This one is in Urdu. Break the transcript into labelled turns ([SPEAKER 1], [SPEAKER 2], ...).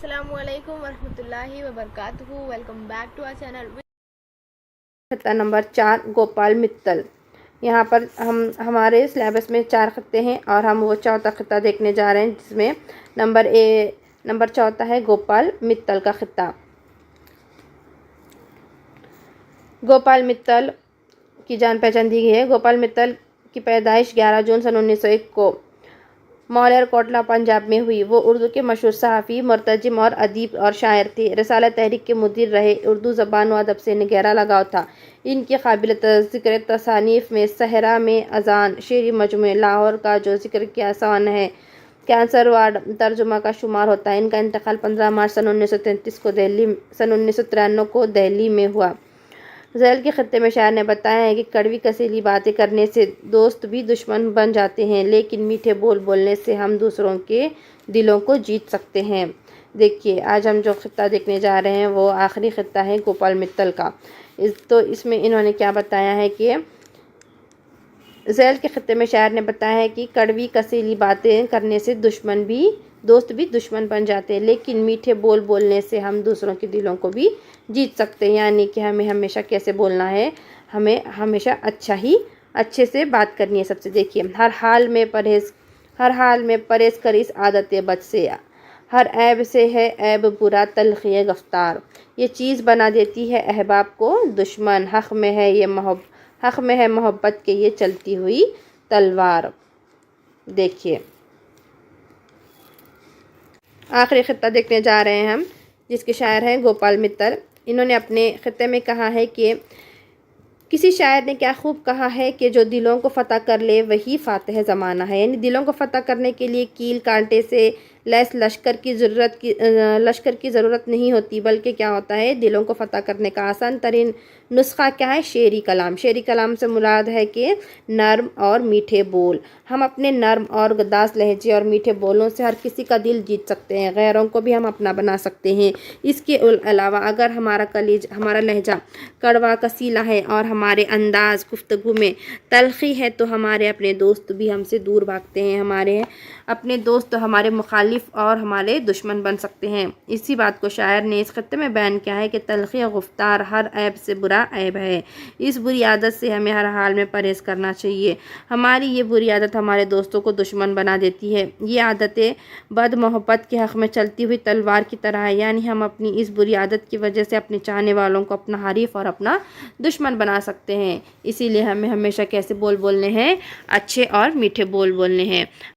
[SPEAKER 1] السلام علیکم ورحمۃ اللہ وبرکاتہ. Welcome back to our channel.
[SPEAKER 2] خطہ نمبر 4 گوپال متل. یہاں پر ہمارے سلیبس میں 4 خطے ہیں اور ہم وہ چوتھا خطہ دیکھنے جا رہے ہیں جس میں نمبر چوتھا ہے گوپال متل کا خطہ. گوپال متل کی جان پہچان دی گئی ہے. گوپال متل کی پیدائش 11 جون سن 1901 کو مالیر کوٹلا پنجاب میں ہوئی. وہ اردو کے مشہور صحافی، مترجم اور ادیب اور شاعر تھے. رسالہ تحریک کے مدیر رہے. اردو زبان و ادب سے انہیں گہرا لگاؤ تھا. ان کی قابل ذکر تصانیف میں صحرا میں اذان شعری مجموعہ، لاہور کا جو ذکر کیا سوانح ہے، کینسر وارڈ ترجمہ کا شمار ہوتا ہے. ان کا انتقال 15 مارچ سن 1993 کو دہلی میں ہوا. ذیل کے خطے میں شاعر نے بتایا ہے کہ کڑوی کسیلی باتیں کرنے سے دوست بھی دشمن بن جاتے ہیں، لیکن میٹھے بول بولنے سے ہم دوسروں کے دلوں کو جیت سکتے ہیں. دیکھیے آج ہم جو خطہ دیکھنے جا رہے ہیں وہ آخری خطہ ہے گوپال متل کا. تو اس میں انہوں نے کیا بتایا ہے کہ ذیل کے خطے میں شاعر نے بتایا ہے کہ کڑوی کسیلی باتیں کرنے سے دوست بھی دشمن بن جاتے ہیں، لیکن میٹھے بول بولنے سے ہم دوسروں کے دلوں کو بھی جیت سکتے ہیں. یعنی کہ ہمیں ہمیشہ کیسے بولنا ہے، ہمیں ہمیشہ اچھے سے بات کرنی ہے سب سے. دیکھیے ہر حال میں پرہیز کر اس عادت بد سے، ہر عیب سے ہے عیب برا تلخی گفتار، یہ چیز بنا دیتی ہے احباب کو دشمن، حق میں ہے محبت کے یہ چلتی ہوئی تلوار. دیکھیے آخری خطہ دیکھنے جا رہے ہیں ہم جس کے شاعر ہیں گوپال متل. انہوں نے اپنے خطے میں کہا ہے کہ کسی شاعر نے کیا خوب کہا ہے کہ جو دلوں کو فتح کر لے وہی فاتح زمانہ ہے. یعنی دلوں کو فتح کرنے کے لیے کیل کانٹے سے لیس لشکر کی ضرورت نہیں ہوتی، بلکہ کیا ہوتا ہے دلوں کو فتح کرنے کا آسان ترین نسخہ کیا ہے؟ شعری کلام. شعری کلام سے مراد ہے کہ نرم اور میٹھے بول. ہم اپنے نرم اور گداز لہجے اور میٹھے بولوں سے ہر کسی کا دل جیت سکتے ہیں، غیروں کو بھی ہم اپنا بنا سکتے ہیں. اس کے علاوہ اگر ہمارا لہجہ کڑوا کسیلا ہے اور ہمارے انداز گفتگو میں تلخی ہے تو ہمارے اپنے دوست بھی ہم سے دور بھاگتے ہیں. ہمارے اپنے دوست ہمارے مخالف اور ہمارے دشمن بن سکتے ہیں. اسی بات کو شاعر نے اس خطے میں بیان کیا ہے کہ تلخی گفتار ہر عیب سے برا عیب ہے. اس بری عادت سے ہمیں ہر حال میں پرہیز کرنا چاہیے. ہماری یہ بری عادت ہمارے دوستوں کو دشمن بنا دیتی ہے. یہ عادتیں بد محبت کے حق میں چلتی ہوئی تلوار کی طرح ہے. یعنی ہم اپنی اس بری عادت کی وجہ سے اپنے چاہنے والوں کو اپنا حریف اور اپنا دشمن بنا سکتے ہیں. اسی لیے ہمیں ہمیشہ کیسے بول بولنے ہیں؟ اچھے اور میٹھے بول بولنے ہیں.